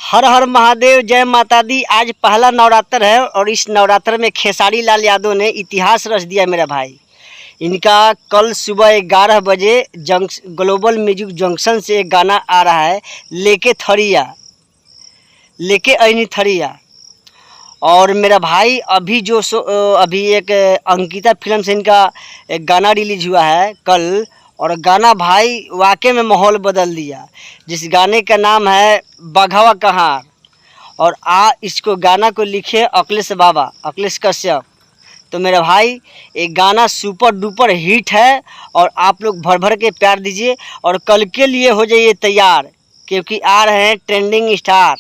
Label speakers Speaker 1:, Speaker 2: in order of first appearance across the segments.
Speaker 1: हर हर महादेव, जय माता दी। आज पहला नवरात्र है और इस नवरात्र में खेसारी लाल यादव ने इतिहास रच दिया मेरा भाई। इनका कल सुबह 11 बजे ग्लोबल म्यूजिक जंक्शन से एक गाना आ रहा है, लेके थरिया, लेके ऐनी थरिया। और मेरा भाई अभी एक अंकिता फिल्म से इनका एक गाना रिलीज हुआ है कल, और गाना भाई वाकई में माहौल बदल दिया। जिस गाने का नाम है बघवा कहार, और इसको गाना को लिखे अखिलेश बाबा, अखिलेश कश्यप। तो मेरा भाई एक गाना सुपर डुपर हिट है और आप लोग भर भर के प्यार दीजिए और कल के लिए हो जाइए तैयार, क्योंकि आ रहे हैं ट्रेंडिंग स्टार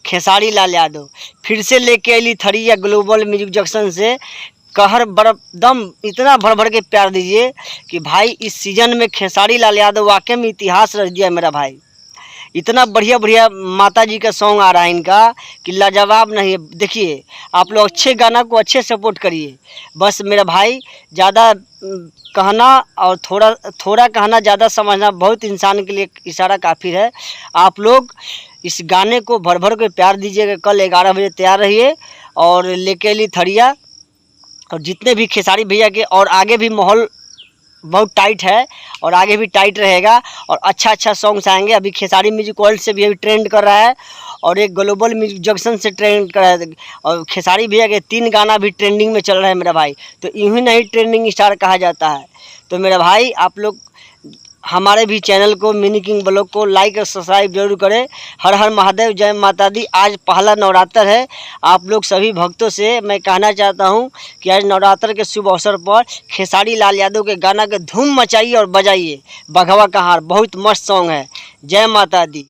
Speaker 1: खेसारी लाल यादव। फिर से लेके अली थरिया ग्लोबल म्यूजिक जंक्शन से। कहर बरदम इतना भर भर के प्यार दीजिए कि भाई इस सीज़न में खेसारी लाल यादव वाकई में इतिहास रच दिया मेरा भाई। इतना बढ़िया बढ़िया माता जी का सॉन्ग आ रहा है इनका कि लाजवाब नहीं है। देखिए आप लोग अच्छे गाना को अच्छे सपोर्ट करिए। बस मेरा भाई ज़्यादा कहना और थोड़ा कहना, ज़्यादा समझना बहुत इंसान के लिए इशारा काफ़ी है। आप लोग इस गाने को भर भर के प्यार दीजिएगा। कल 11 बजे तैयार रहिए और लेके ली थरिया। और जितने भी खेसारी भैया के, और आगे भी माहौल बहुत टाइट है और आगे भी टाइट रहेगा और अच्छा सॉन्ग्स आएंगे। अभी खेसारी म्यूजिक वर्ल्ड से भी अभी ट्रेंड कर रहा है और एक ग्लोबल म्यूजिक जंक्शन से ट्रेंड कर रहा है। और खेसारी भैया के 3 गाना भी ट्रेंडिंग में चल रहा है मेरा भाई। तो यूँ ही नहीं ट्रेंडिंग स्टार कहा जाता है। तो मेरा भाई आप लोग हमारे भी चैनल को, मिनी किंग ब्लॉग को लाइक और सब्सक्राइब जरूर करें। हर हर महादेव, जय माता दी। आज पहला नवरात्र है। आप लोग सभी भक्तों से मैं कहना चाहता हूं कि आज नवरात्र के शुभ अवसर पर खेसारी लाल यादव के गाना के धूम मचाइए और बजाइए। बघवा कहार बहुत मस्त सॉन्ग है। जय माता दी।